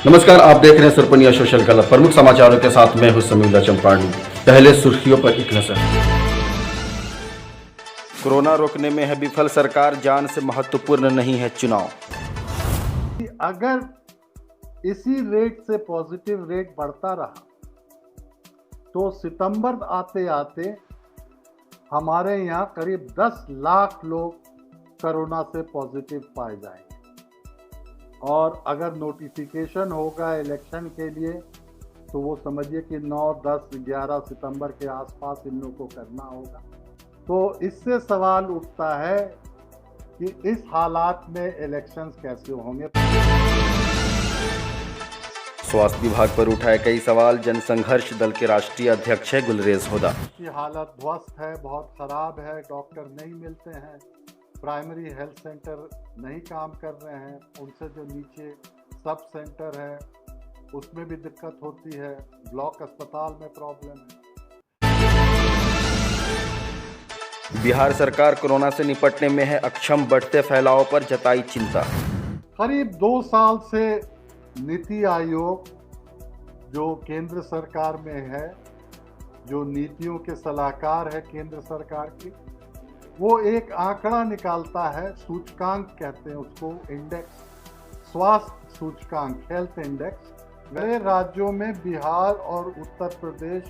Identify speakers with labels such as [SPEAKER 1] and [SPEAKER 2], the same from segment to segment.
[SPEAKER 1] नमस्कार, आप देख रहे हैं सुरपनिया सोशल क्लब। प्रमुख समाचारों के साथ मैं हूं समीउल्लाह चंपाणी। पहले सुर्खियों पर एक नजर। कोरोना रोकने में है विफल सरकार, जान से महत्वपूर्ण नहीं है चुनाव।
[SPEAKER 2] अगर इसी रेट से पॉजिटिव रेट बढ़ता रहा तो सितंबर आते आते हमारे यहाँ करीब 10 लाख लोग कोरोना से पॉजिटिव पाए जाएंगे। और अगर नोटिफिकेशन होगा इलेक्शन के लिए तो वो समझिए कि 9, 10, 11 सितंबर के आसपास इन लोगों को करना होगा। तो इससे सवाल उठता है कि इस हालात में इलेक्शंस कैसे होंगे।
[SPEAKER 1] स्वास्थ्य विभाग पर उठाए कई सवाल, जनसंघर्ष दल के राष्ट्रीय अध्यक्ष है गुलरेज होदा
[SPEAKER 2] की हालत ध्वस्त है, बहुत खराब है, डॉक्टर नहीं मिलते हैं, प्राइमरी हेल्थ सेंटर नहीं काम कर रहे हैं, उनसे जो नीचे सब सेंटर है उसमें भी दिक्कत होती है, ब्लॉक अस्पताल में प्रॉब्लम है।
[SPEAKER 1] बिहार सरकार कोरोना से निपटने में है अक्षम, बढ़ते फैलाव पर जताई चिंता।
[SPEAKER 2] करीब 2 साल से नीति आयोग जो केंद्र सरकार में है, जो नीतियों के सलाहकार है केंद्र सरकार की, वो एक आंकड़ा निकालता है, सूचकांक कहते हैं उसको, इंडेक्स, स्वास्थ्य सूचकांक, हेल्थ इंडेक्स। नए राज्यों में बिहार और उत्तर प्रदेश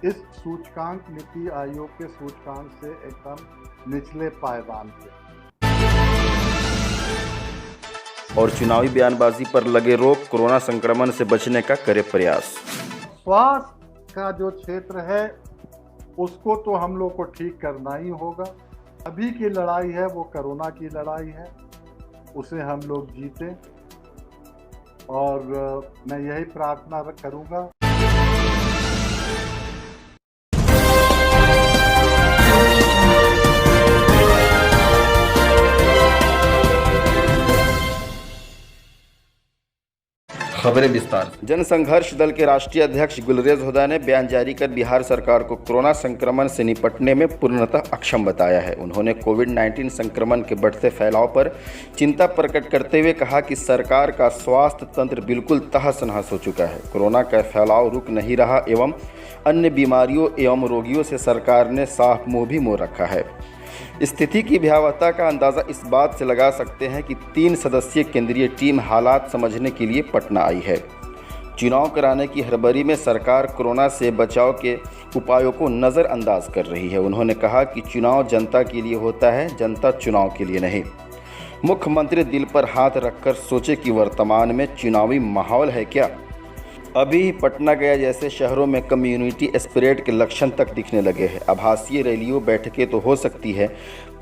[SPEAKER 2] इस सूचकांक, नीति आयोग के सूचकांक से एकदम निचले पायदान पे।
[SPEAKER 1] और चुनावी बयानबाजी पर लगे रोक, कोरोना संक्रमण से बचने का करे प्रयास।
[SPEAKER 2] स्वास्थ्य का जो क्षेत्र है उसको तो हम लोग को ठीक करना ही होगा। अभी की लड़ाई है वो कोरोना की लड़ाई है, उसे हम लोग जीतें और मैं यही प्रार्थना करूंगा।
[SPEAKER 1] खबरें विस्तार। जनसंघर्ष दल के राष्ट्रीय अध्यक्ष गुलरेज होदा ने बयान जारी कर बिहार सरकार को कोरोना संक्रमण से निपटने में पूर्णतः अक्षम बताया है। उन्होंने कोविड-19 संक्रमण के बढ़ते फैलाव पर चिंता प्रकट करते हुए कहा कि सरकार का स्वास्थ्य तंत्र बिल्कुल तहस-नहस हो चुका है। कोरोना का फैलाव रुक नहीं रहा एवं अन्य बीमारियों एवं रोगियों से सरकार ने साफ मुंह भी मोड़ रखा है। स्थिति की भयावहता का अंदाज़ा इस बात से लगा सकते हैं कि 3 सदस्यीय केंद्रीय टीम हालात समझने के लिए पटना आई है। चुनाव कराने की हड़बड़ी में सरकार कोरोना से बचाव के उपायों को नज़रअंदाज कर रही है। उन्होंने कहा कि चुनाव जनता के लिए होता है, जनता चुनाव के लिए नहीं। मुख्यमंत्री दिल पर हाथ रखकर सोचे कि वर्तमान में चुनावी माहौल है क्या। अभी ही पटना गया जैसे शहरों में कम्युनिटी स्प्रेड के लक्षण तक दिखने लगे हैं। आभासी रैलियों, बैठकें तो हो सकती है,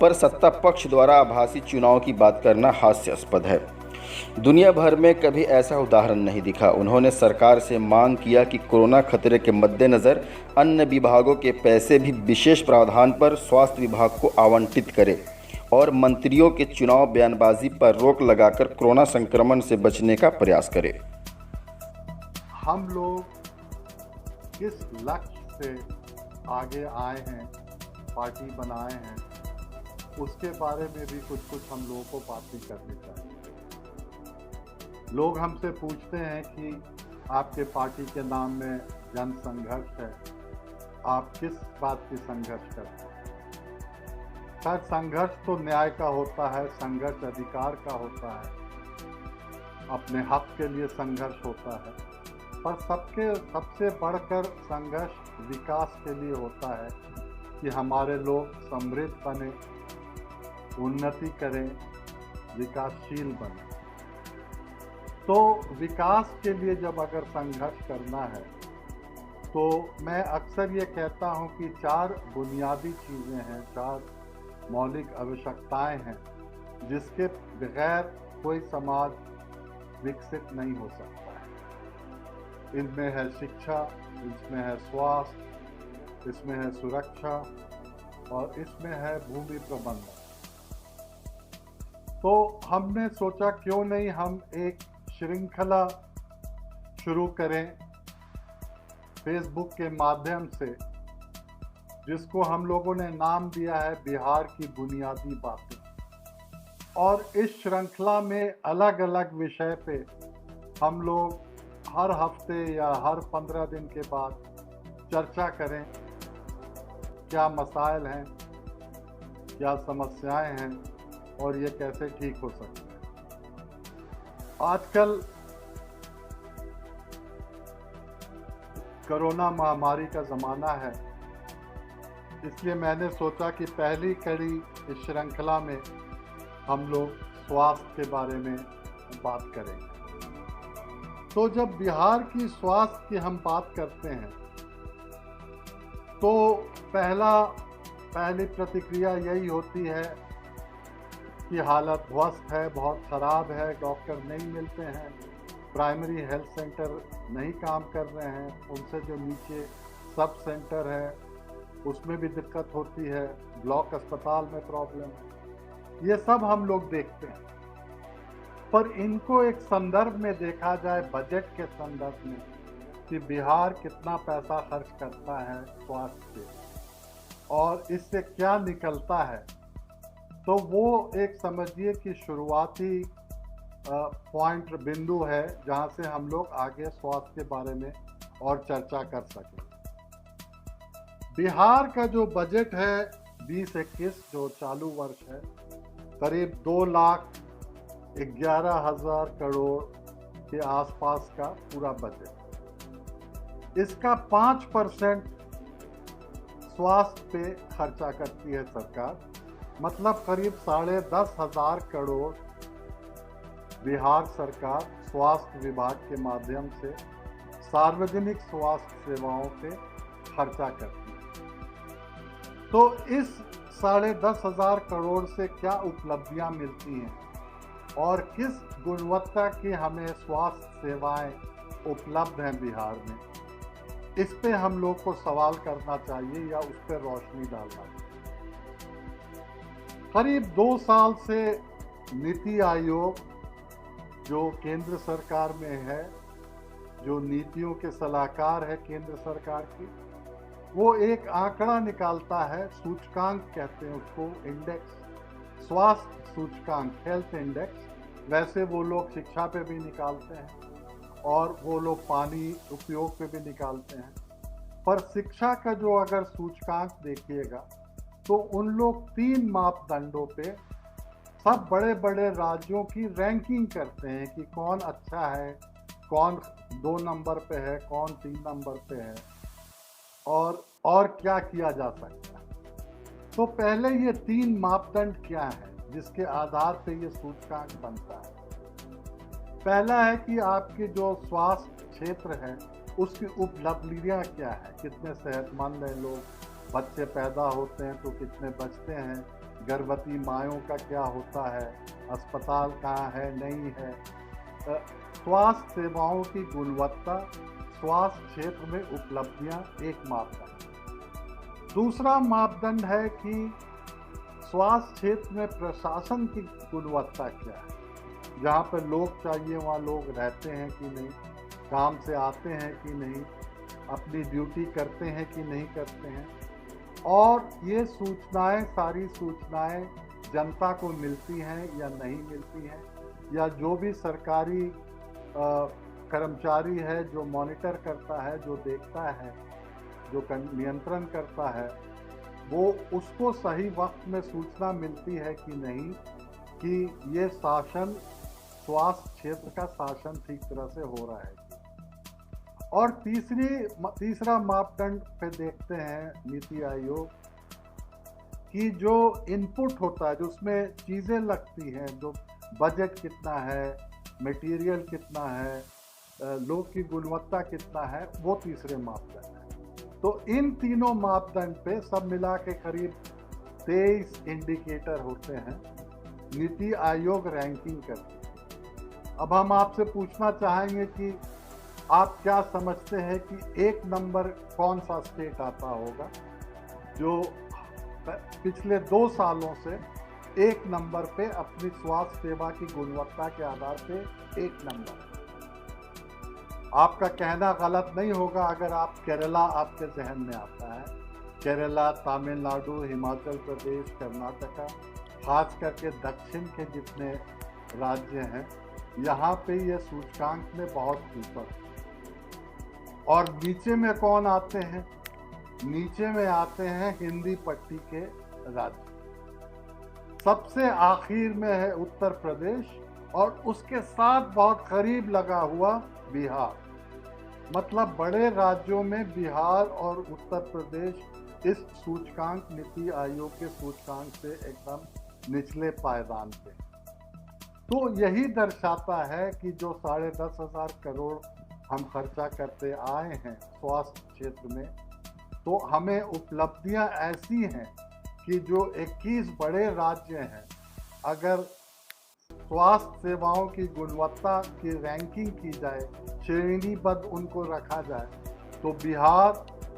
[SPEAKER 1] पर सत्ता पक्ष द्वारा आभासी चुनाव की बात करना हास्यास्पद है। दुनिया भर में कभी ऐसा उदाहरण नहीं दिखा। उन्होंने सरकार से मांग किया कि कोरोना खतरे के मद्देनज़र अन्य विभागों के पैसे भी विशेष प्रावधान पर स्वास्थ्य विभाग को आवंटित करे और मंत्रियों के चुनाव बयानबाजी पर रोक लगाकर कोरोना संक्रमण से बचने का प्रयास करे।
[SPEAKER 2] हम लोग किस लक्ष्य से आगे आए हैं, पार्टी बनाए हैं, उसके बारे में भी कुछ हम लोगों को बातें करनी चाहिए। लोग हमसे पूछते हैं कि आपके पार्टी के नाम में जनसंघर्ष है, आप किस बात की संघर्ष करते हैं? सर, संघर्ष तो न्याय का होता है, संघर्ष अधिकार का होता है, अपने हक के लिए संघर्ष होता है, पर सबसे बढ़कर संघर्ष विकास के लिए होता है कि हमारे लोग समृद्ध बने, उन्नति करें, विकासशील बने। तो विकास के लिए जब अगर संघर्ष करना है तो मैं अक्सर ये कहता हूँ कि 4 बुनियादी चीज़ें हैं, 4 मौलिक आवश्यकताएं हैं जिसके बगैर कोई समाज विकसित नहीं हो सकता। इनमें है शिक्षा, इसमें है स्वास्थ्य, इसमें है सुरक्षा और इसमें है भूमि प्रबंधन। तो हमने सोचा क्यों नहीं हम एक श्रृंखला शुरू करें फेसबुक के माध्यम से, जिसको हम लोगों ने नाम दिया है बिहार की बुनियादी बातें। और इस श्रृंखला में अलग अलग विषय पे हम लोग हर हफ्ते या हर 15 दिन के बाद चर्चा करें, क्या मसाइल हैं, क्या समस्याएं हैं और ये कैसे ठीक हो सकते हैं। आजकल कोरोना महामारी का ज़माना है, इसलिए मैंने सोचा कि पहली कड़ी इस श्रृंखला में हम लोग स्वास्थ्य के बारे में बात करेंगे। तो जब बिहार की स्वास्थ्य की हम बात करते हैं तो पहली प्रतिक्रिया यही होती है कि हालत ध्वस्त है, बहुत ख़राब है, डॉक्टर नहीं मिलते हैं, प्राइमरी हेल्थ सेंटर नहीं काम कर रहे हैं, उनसे जो नीचे सब सेंटर है उसमें भी दिक्कत होती है, ब्लॉक अस्पताल में प्रॉब्लम है। ये सब हम लोग देखते हैं, पर इनको एक संदर्भ में देखा जाए, बजट के संदर्भ में, कि बिहार कितना पैसा खर्च करता है स्वास्थ्य पे और इससे क्या निकलता है, तो वो एक समझिए कि शुरुआती पॉइंट बिंदु है जहाँ से हम लोग आगे स्वास्थ्य के बारे में और चर्चा कर सकें। बिहार का जो बजट है 2021 जो चालू वर्ष है, करीब 2,11,000 करोड़ के आसपास का पूरा बजट। इसका 5% स्वास्थ्य पे खर्चा करती है सरकार, मतलब करीब 10,500 करोड़ बिहार सरकार स्वास्थ्य विभाग के माध्यम से सार्वजनिक स्वास्थ्य सेवाओं पे खर्चा करती है। तो इस 10,500 करोड़ से क्या उपलब्धियां मिलती हैं और किस गुणवत्ता की हमें स्वास्थ्य सेवाएं उपलब्ध हैं बिहार में, इस पे हम लोग को सवाल करना चाहिए या उस पर रोशनी डालना चाहिए। करीब 2 साल से नीति आयोग जो केंद्र सरकार में है, जो नीतियों के सलाहकार है केंद्र सरकार की, वो एक आंकड़ा निकालता है, सूचकांक कहते हैं उसको, इंडेक्स, स्वास्थ्य सूचकांक, हेल्थ इंडेक्स। वैसे वो लोग शिक्षा पे भी निकालते हैं और वो लोग पानी उपयोग पे भी निकालते हैं, पर शिक्षा का जो अगर सूचकांक देखिएगा तो उन लोग 3 मापदंडों पे सब बड़े बड़े राज्यों की रैंकिंग करते हैं कि कौन अच्छा है, कौन 2 नंबर पे है, कौन 3 नंबर पे है और क्या किया जा सकता है। तो पहले ये 3 मापदंड क्या है जिसके आधार पे ये सूचकांक बनता है। पहला है कि आपके जो स्वास्थ्य क्षेत्र है उसकी उपलब्धियां क्या है, कितने सेहतमंद हैं लोग, बच्चे पैदा होते हैं तो कितने बचते हैं, गर्भवती मायों का क्या होता है, अस्पताल कहाँ है नहीं है, स्वास्थ्य सेवाओं की गुणवत्ता, स्वास्थ्य क्षेत्र में उपलब्धियां एक मापदंड। दूसरा मापदंड है कि स्वास्थ्य क्षेत्र में प्रशासन की गुणवत्ता क्या है, जहाँ पर लोग चाहिए वहाँ लोग रहते हैं कि नहीं, काम से आते हैं कि नहीं, अपनी ड्यूटी करते हैं कि नहीं करते हैं, और ये सूचनाएं, सारी सूचनाएं जनता को मिलती हैं या नहीं मिलती हैं, या जो भी सरकारी कर्मचारी है जो मॉनिटर करता है, जो देखता है, जो नियंत्रण करता है, वो उसको सही वक्त में सूचना मिलती है कि नहीं कि ये शासन, स्वास्थ्य क्षेत्र का शासन ठीक तरह से हो रहा है। और तीसरा मापदंड पे देखते हैं नीति आयोग कि जो इनपुट होता है, जो उसमें चीज़ें लगती हैं, जो बजट कितना है, मटेरियल कितना है, लोग की गुणवत्ता कितना है, वो तीसरे मापदंड है। तो इन तीनों मापदंड पे सब मिला के करीब 23 इंडिकेटर होते हैं, नीति आयोग रैंकिंग करती है। अब हम आपसे पूछना चाहेंगे कि आप क्या समझते हैं कि 1 नंबर कौन सा स्टेट आता होगा जो पिछले 2 सालों से 1 नंबर पे अपनी स्वास्थ्य सेवा की गुणवत्ता के आधार पे 1 नंबर। आपका कहना गलत नहीं होगा अगर आप केरला आपके जहन में आता है। केरला, तमिलनाडु, हिमाचल प्रदेश, कर्नाटका, खास करके दक्षिण के जितने राज्य हैं, यहाँ पे ये सूचकांक में बहुत ऊपर। और नीचे में कौन आते हैं? नीचे में आते हैं हिंदी पट्टी के राज्य। सबसे आखिर में है उत्तर प्रदेश और उसके साथ बहुत करीब लगा हुआ बिहार। मतलब बड़े राज्यों में बिहार और उत्तर प्रदेश इस सूचकांक, नीति आयोग के सूचकांक से एकदम निचले पायदान पे। तो यही दर्शाता है कि जो 10,500 करोड़ हम खर्चा करते आए हैं स्वास्थ्य क्षेत्र में, तो हमें उपलब्धियां ऐसी हैं कि जो 21 बड़े राज्य हैं, अगर स्वास्थ्य सेवाओं की गुणवत्ता की रैंकिंग की जाए, श्रेणीबद्ध उनको रखा जाए, तो बिहार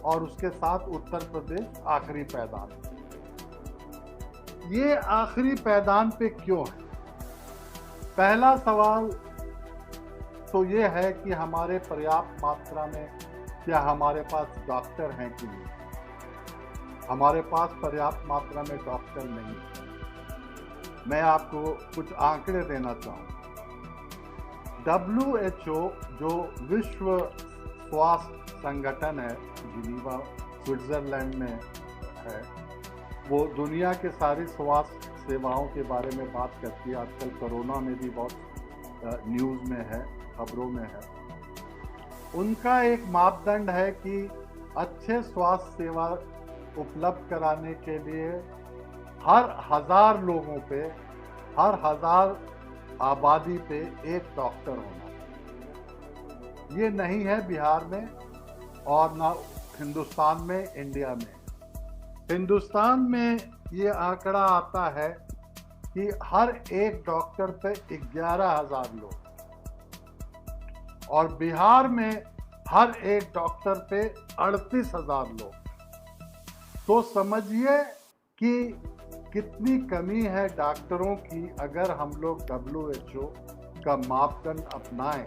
[SPEAKER 2] और उसके साथ उत्तर प्रदेश आखिरी पैदान पे। ये आखिरी पैदान पे क्यों है? पहला सवाल तो ये है कि हमारे पर्याप्त मात्रा में क्या हमारे पास डॉक्टर हैं कि नहीं? हमारे पास पर्याप्त मात्रा में डॉक्टर नहीं है। मैं आपको कुछ आंकड़े देना चाहूँगा। WHO जो विश्व स्वास्थ्य संगठन है, जिनीवा स्विट्जरलैंड में है, वो दुनिया के सारी स्वास्थ्य सेवाओं के बारे में बात करती है। आजकल कोरोना में भी बहुत न्यूज़ में है, खबरों में है। उनका एक मापदंड है कि अच्छे स्वास्थ्य सेवा उपलब्ध कराने के लिए हर 1000 लोगों पे, हर 1000 आबादी पे एक डॉक्टर होना। ये नहीं है बिहार में और ना हिंदुस्तान में, इंडिया में। हिंदुस्तान में ये आंकड़ा आता है कि हर एक डॉक्टर पे 11,000 लोग, और बिहार में हर एक डॉक्टर पे 38,000 लोग। तो समझिए कि कितनी कमी है डॉक्टरों की। अगर हम लोग WHO का मापदंड अपनाएं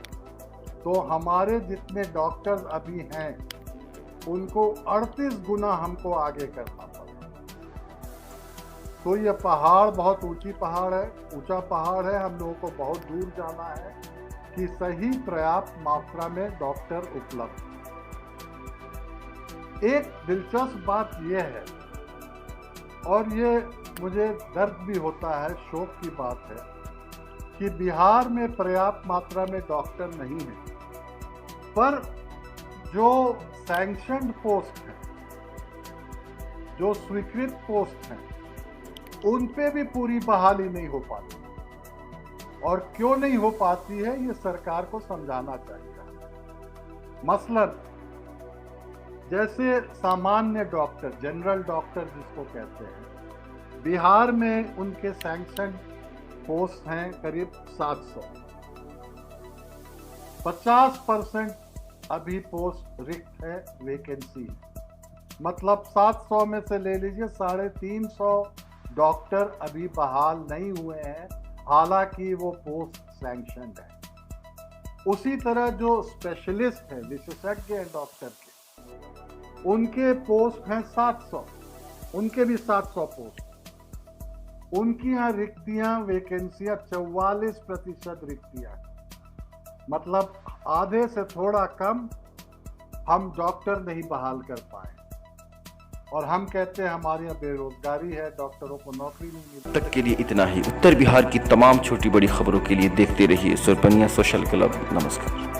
[SPEAKER 2] तो हमारे जितने डॉक्टर्स अभी हैं उनको 38 गुना हमको आगे करना पड़ेगा। तो ये पहाड़ बहुत ऊंचा पहाड़ है। हम लोगों को बहुत दूर जाना है कि सही पर्याप्त मात्रा में डॉक्टर उपलब्ध। एक दिलचस्प बात यह है, और ये मुझे दर्द भी होता है, शोक की बात है, कि बिहार में पर्याप्त मात्रा में डॉक्टर नहीं है, पर जो सैंक्शनड पोस्ट हैं, जो स्वीकृत पोस्ट हैं, उन पे भी पूरी बहाली नहीं हो पाती। और क्यों नहीं हो पाती है, ये सरकार को समझाना चाहिए। मसलन जैसे सामान्य डॉक्टर, जनरल डॉक्टर जिसको कहते हैं, बिहार में उनके सैंक्शन पोस्ट हैं करीब 700। 50% अभी पोस्ट रिक्त है, वैकेंसी। मतलब 700 में से ले लीजिए 350 डॉक्टर अभी बहाल नहीं हुए हैं, हालांकि वो पोस्ट सैंक्शनड है। उसी तरह जो स्पेशलिस्ट हैं, विशेषज्ञ हैं डॉक्टर के, उनके पोस्ट हैं 700, उनके भी 700 पोस्ट। उनकी यहाँ रिक्तियां, वैकेंसियां 44% रिक्तियां, मतलब आधे से थोड़ा कम हम डॉक्टर नहीं बहाल कर पाए। और हम कहते हैं हमारे यहाँ बेरोजगारी है, डॉक्टरों को नौकरी नहीं मिलती।
[SPEAKER 1] तक के लिए इतना ही। उत्तर बिहार की तमाम छोटी बड़ी खबरों के लिए देखते रहिए सुरपनिया सोशल क्लब। नमस्कार।